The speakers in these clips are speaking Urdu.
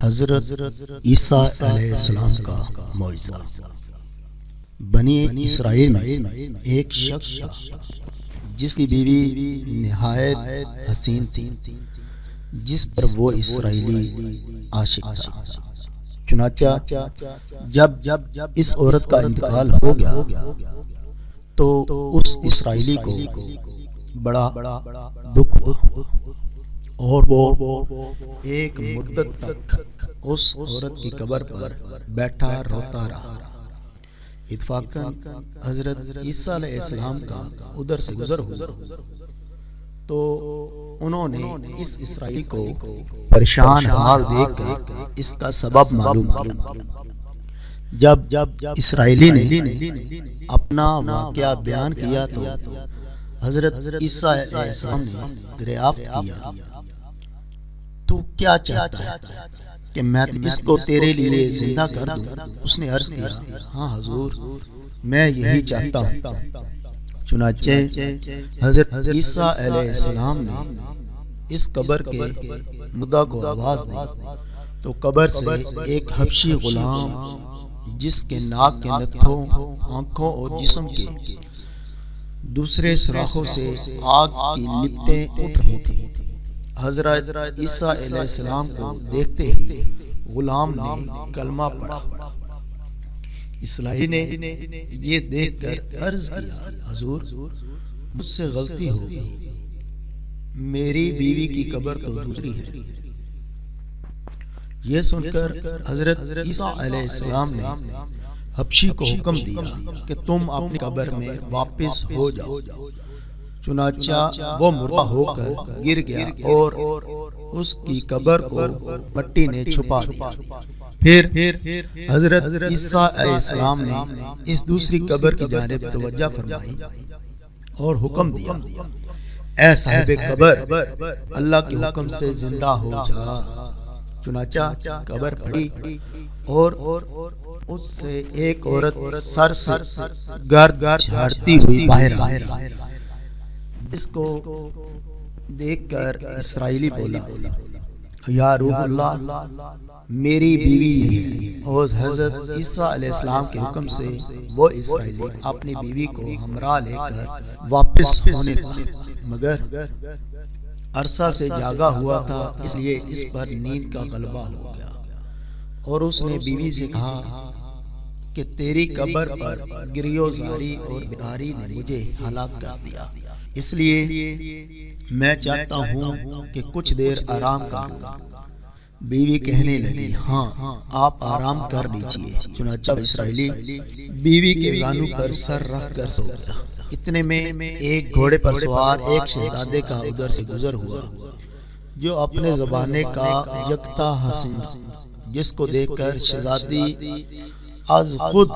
حضرت عیسیٰ علیہ السلام کا معجزہ۔ بنی اسرائیل میں ایک شخص تھا جس کی بیوی نہایت حسین تھی، جس پر وہ اسرائیلی عاشق تھا۔ چنانچہ جب اس عورت کا انتقال ہو گیا تو اس اسرائیلی کو بڑا دکھ ہوا اور وہ ایک مدت تک اس عورت کی قبر پر بیٹھا روتا رہا۔ اتفاقاً حضرت عیسیٰ علیہ السلام کا ادھر سے گزر ہوا تو انہوں نے اس اسرائیلی کو پریشان حال دیکھ کر اس کا سبب معلوم کیا۔ جب اسرائیلی نے اپنا واقعہ بیان کیا تو حضرت عیسیٰ علیہ السلام نے دریافت کیا، تو کیا چاہتا ہے کہ میں اس کو تیرے لیے زندہ کر دوں؟ اس نے عرض کیا، ہاں حضور، میں یہی چاہتا ہوں۔ چنانچہ حضرت عیسیٰ علیہ السلام نے اس قبر کے مدعا کو آواز دی تو قبر سے ایک حبشی غلام جس کے ناک کے نتھوں، آنکھوں اور جسم کے دوسرے سوراخوں سے آگ کی لپٹیں اٹھ رہی تھیں، حضرت عیسیٰ علیہ السلام کو دیکھتے ہی غلام نے کلمہ پڑھا۔ اسرائیلی نے یہ دیکھ کر عرض کیا، حضور، مجھ سے غلطی ہو گئی، میری بیوی کی قبر تو دوسری ہے۔ یہ سن کر حضرت عیسیٰ علیہ السلام نے حبشی کو حکم دیا کہ تم اپنی قبر میں واپس ہو جاؤ۔ چنانچہ وہ مردہ ہو کر گر گیا اور اس کی قبر کو مٹی نے چھپا دیا۔ پھر حضرت عیسیٰ علیہ السلام نے اس دوسری قبر کی جانب توجہ فرمائی اور حکم دیا، اے صاحب قبر، اللہ کے حکم سے زندہ ہو جا۔ چنانچہ قبر پھٹی اور اس سے ایک عورت سر سے گرد جھاڑتی ہوئی باہر آئی۔ اس کو دیکھ کر اسرائیلی بولا، یا روح اللہ، میری بیوی یہ ہے۔ اور حضرت عیسیٰ علیہ السلام کے حکم سے وہ اسرائیلی اپنی بیوی کو ہمراہ لے کر واپس ہونے لگا، مگر عرصہ سے جاگا ہوا تھا، اس لیے اس پر نیند کا غلبہ ہو گیا اور اس نے بیوی سے کہا کہ تیری قبر پر گریو زاری اور بیداری نے مجھے ہلاک کر دیا، اس لیے میں چاہتا ہوں کہ کچھ دیر آرام کروں۔ بیوی کہنے لگی، ہاں آپ آرام کر لیجئے۔ چنانچہ اسرائیلی بیوی کے زانو پر سر رکھ کر سو گیا۔ اتنے میں ایک گھوڑے پر سوار ایک شہزادے کا ادھر سے گزر ہوا جو اپنے زمانے کا یکتا حسین، جس کو دیکھ کر شہزادی از خود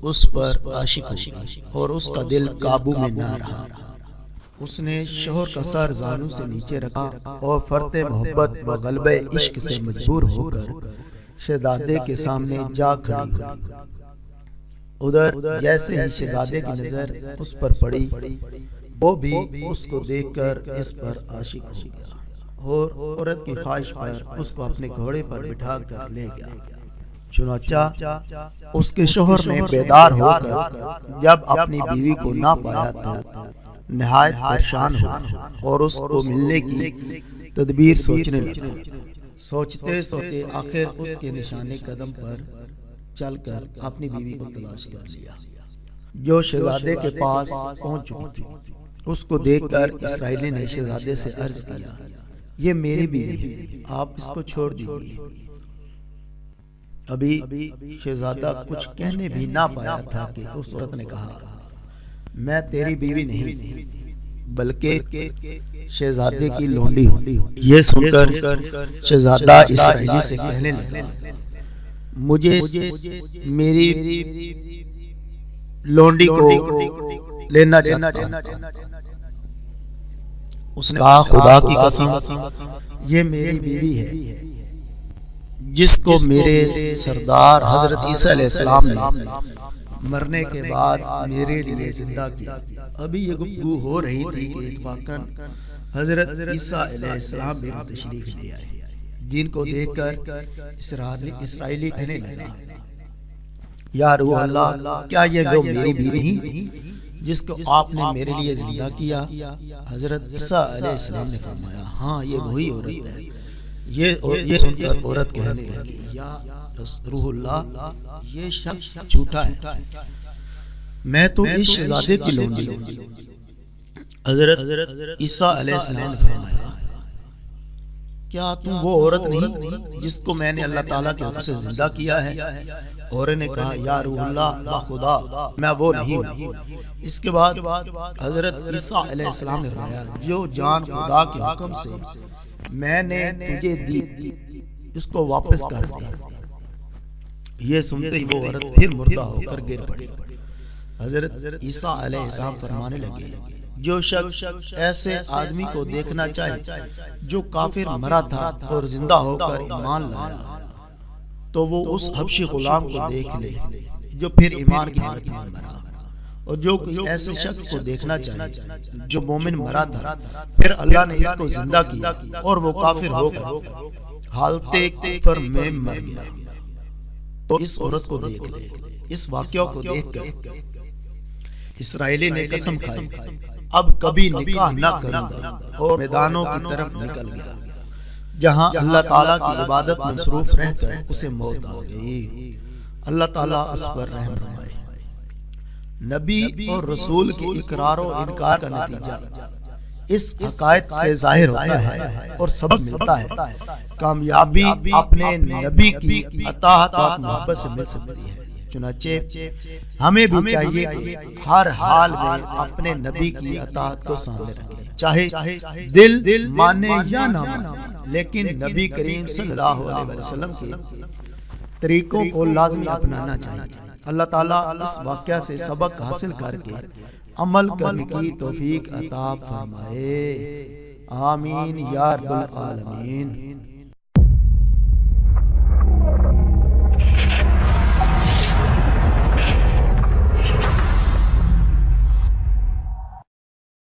اس پر عاشق ہو گئی اور اس کا دل قابو میں نہ رہا۔ اس نے شوہر کا سر زانو سے نیچے رکھا اور فرط محبت و غلبہ عشق سے مجبور ہو کر شہزادے کے سامنے جا کھڑی ہوئی۔ ادھر جیسے ہی شہزادے کی نظر اس پر پڑی، وہ بھی اس کو دیکھ کر اس پر عاشق ہو گیا اور عورت کی خواہش پر اس کو اپنے گھوڑے پر بٹھا کر لے گیا۔ چنانچہ اس کے شوہر نے بیدار ہو کر جب اپنی بیوی کو نہ پایا تو نہایت پریشان ہوا اور اس کو ملنے کی تدبیر سوچنے لگا۔ سوچتے سوچتے آخر اس کے نشانے قدم پر چل کر اپنی بیوی کو تلاش کر لیا جو شہزادے کے پاس پہنچ چکی تھی۔ اس کو دیکھ کر اسرائیلی نے شہزادے سے عرض کیا، یہ میری بیوی ہے، آپ اس کو چھوڑ دیجیے۔ ابھی شہزادہ کچھ کہنے بھی نہ پایا تھا کہ اس عورت نے کہا، میں تیری بیوی نہیں بلکہ شہزادے کی لونڈی ہوں۔ یہ سن کر شہزادہ اسرائیلی سے کہنے لگا، مجھے میری لونڈی کو لینا چاہتا ہوں۔ اس نے کہا، خدا کی قسم، یہ میری بیوی ہے جس کو میرے سردار حضرت عیسیٰ علیہ السلام نے مرنے کے بعد میرے لیے زندہ کیا۔ ابھی یہ گفتگو ہو رہی تھی کہ اتفاقاً حضرت عیسیٰ علیہ السلام بھی تشریف لے آئے۔ جن کو دیکھ کر اسرائیلی کہنے لگا یا روح اللہ، کیا یہ وہ میری بیوی ہیں جس کو آپ نے میرے لیے زندہ کیا؟ حضرت عیسیٰ علیہ السلام نے فرمایا ہاں یہ وہی عورت ہے۔ یہ سن کر عورت کہنے لگی یا روح اللہ، یہ شخص جھوٹا ہے، میں تو اس شہزادے کی لونڈی ہوں۔ حضرت عیسیٰ علیہ السلام نے فرمایا کیا تم وہ عورت نہیں جس کو میں نے اللہ تعالیٰ کے حکم سے زندہ کیا ہے؟ عورت نے کہا یا روح اللہ بخدا میں وہ نہیں ہوں۔ اس کے بعد حضرت عیسیٰ علیہ السلام نے فرمایا جو جان خدا کے حکم سے میں نے تجھے دی اس کو واپس کر دیا۔ یہ سنتے ہی وہ عورت پھر مردہ ہو کر گر پڑی۔ حضرت عیسیٰ علیہ السلام فرمانے لگے جو شخص ایسے آدمی کو دیکھنا چاہے جو کافر مرا تھا اور زندہ ہو کر ایمان لایا تو وہ اس حبشی غلام کو دیکھ لے جو پھر ایمان کی حالت میں مرا، اور جو کوئی ایسے شخص کو دیکھنا چاہے جو مومن مرا تھا پھر اللہ نے اس کو زندہ کیا اور وہ کافر ہو کر حالت کفر میں مر گیا، تو اس عورت کو دیکھ لے۔ اس واقعہ کو دیکھ کر اسرائیلی نے قسم کھائی اب کبھی نکاح نہ کروں گا، اور میدانوں کی طرف نکل گیا جہاں اللہ تعالیٰ کی عبادت میں مصروف رہ کر اسے موت آ گئی۔ اللہ تعالیٰ اس پر رحم فرمائے۔ نبی اور رسول کے اقرار و انکار کا نتیجہ اس حقائق سے ظاہر ہوتا ہے اور سبق ملتا ہے کامیابی اپنے نبی کی اطاعت اور محبت سے مل سکتی ہے۔ چنانچہ ہمیں بھی چاہیے کہ ہر حال میں اپنے نبی کی اطاعت کو سامنے رکھیں، چاہے دل مانے یا نہ مانے، لیکن نبی کریم صلی اللہ علیہ وسلم کے طریقوں کو لازمی اپنانا چاہیے۔ اللہ تعالیٰ اس واقعہ سے سبق حاصل کر کے عمل کرنے کی توفیق عطا فرمائے، آمین یا رب العالمین۔